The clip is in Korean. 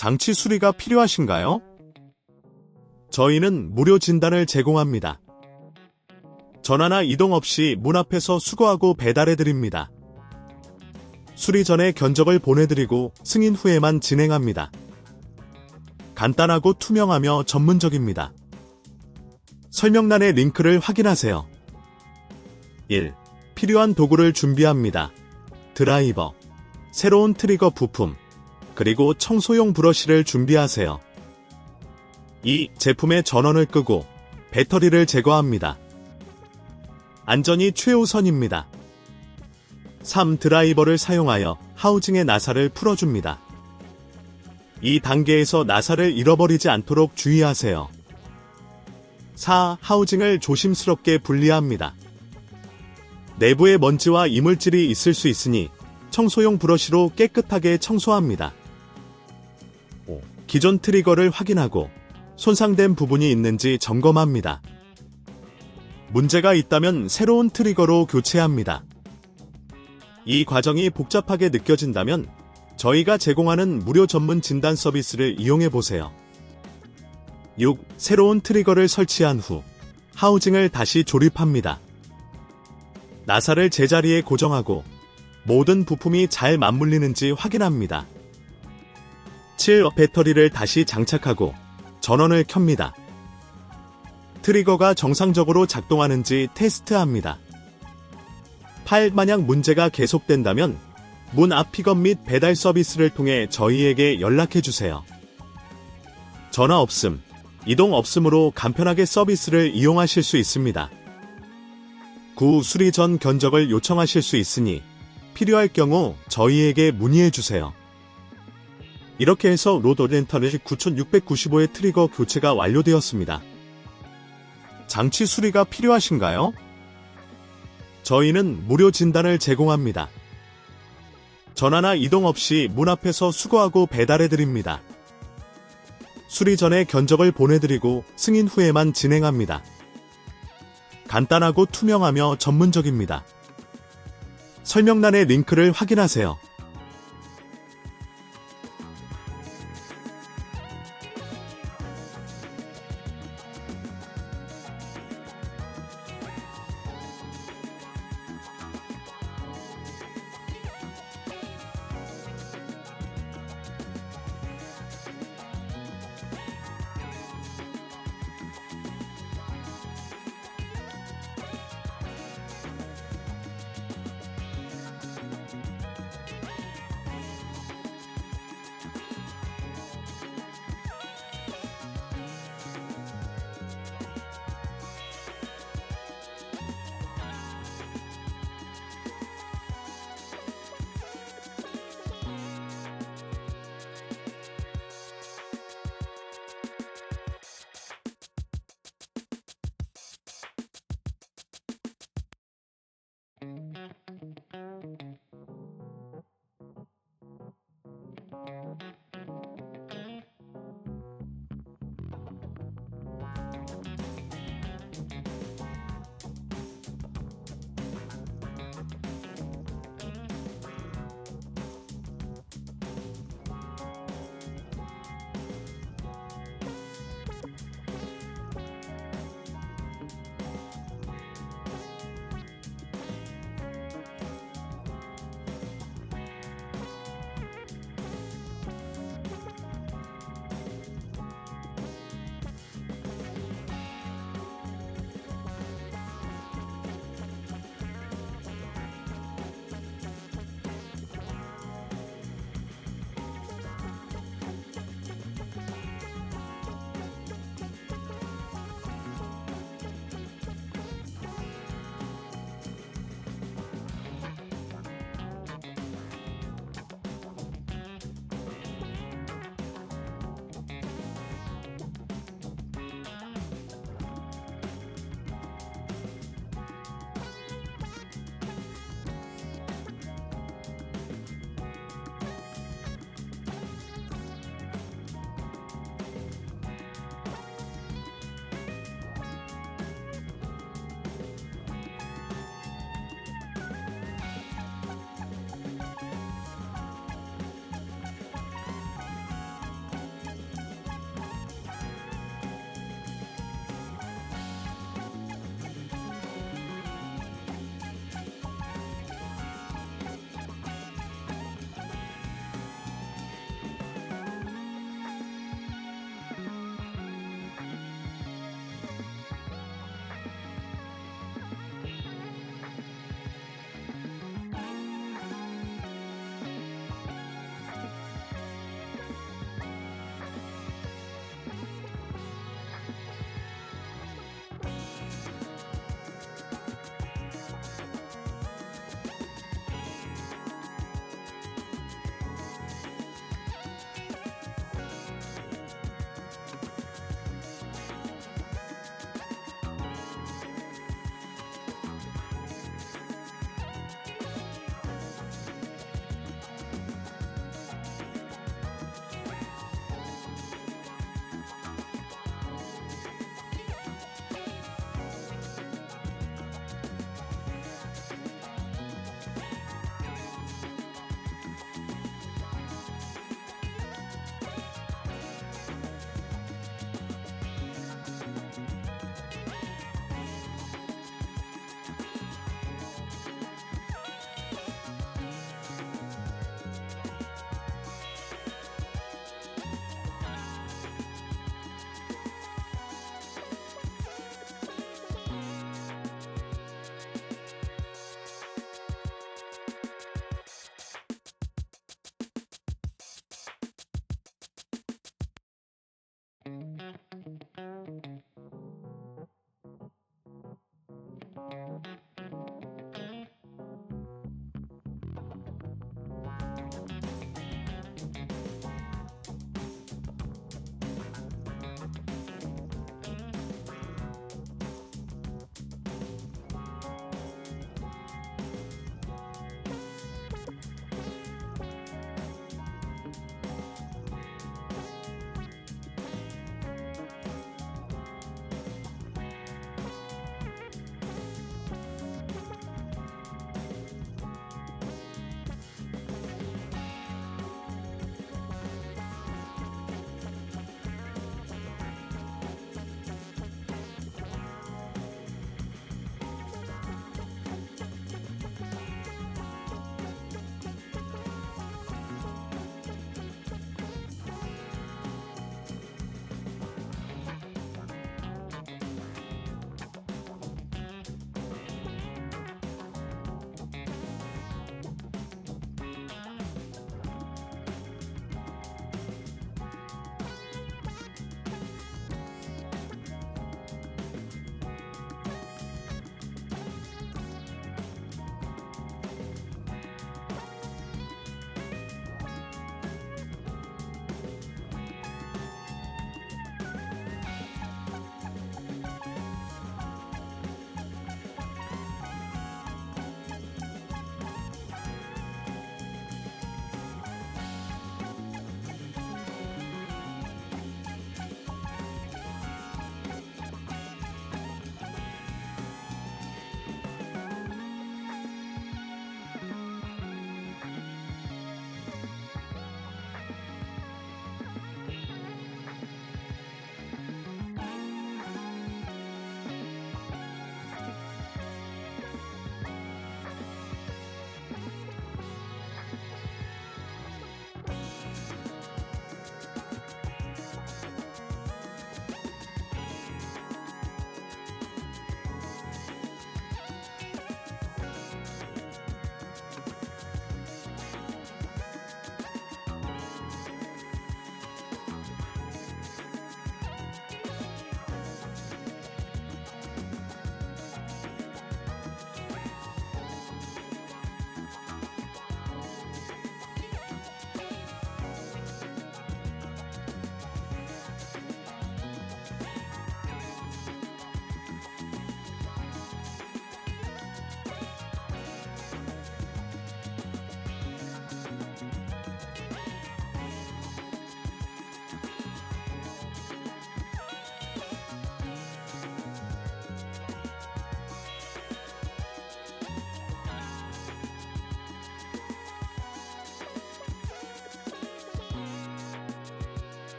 장치 수리가 필요하신가요? 저희는 무료 진단을 제공합니다. 전화나 이동 없이 문 앞에서 수거하고 배달해드립니다. 수리 전에 견적을 보내드리고 승인 후에만 진행합니다. 간단하고 투명하며 전문적입니다. 설명란의 링크를 확인하세요. 1. 필요한 도구를 준비합니다. 드라이버, 새로운 트리거 부품, 그리고 청소용 브러쉬를 준비하세요. 2. 제품의 전원을 끄고 배터리를 제거합니다. 안전이 최우선입니다. 3. 드라이버를 사용하여 하우징의 나사를 풀어줍니다. 이 단계에서 나사를 잃어버리지 않도록 주의하세요. 4. 하우징을 조심스럽게 분리합니다. 내부에 먼지와 이물질이 있을 수 있으니 청소용 브러쉬로 깨끗하게 청소합니다. 5. 기존 트리거를 확인하고 손상된 부분이 있는지 점검합니다. 문제가 있다면 새로운 트리거로 교체합니다. 이 과정이 복잡하게 느껴진다면 저희가 제공하는 무료 전문 진단 서비스를 이용해보세요. 6. 새로운 트리거를 설치한 후 하우징을 다시 조립합니다. 나사를 제자리에 고정하고 모든 부품이 잘 맞물리는지 확인합니다. 7. 배터리를 다시 장착하고 전원을 켭니다. 트리거가 정상적으로 작동하는지 테스트합니다. 8. 만약 문제가 계속된다면 문 앞 픽업 및 배달 서비스를 통해 저희에게 연락해주세요. 전화 없음, 이동 없음으로 간편하게 서비스를 이용하실 수 있습니다. 구 수리 전 견적을 요청하실 수 있으니 필요할 경우 저희에게 문의해주세요. 이렇게 해서 로드렌터는 9695의 트리거 교체가 완료되었습니다. 장치 수리가 필요하신가요? 저희는 무료 진단을 제공합니다. 전화나 이동 없이 문 앞에서 수거하고 배달해드립니다. 수리 전에 견적을 보내드리고 승인 후에만 진행합니다. 간단하고 투명하며 전문적입니다. 설명란의 링크를 확인하세요.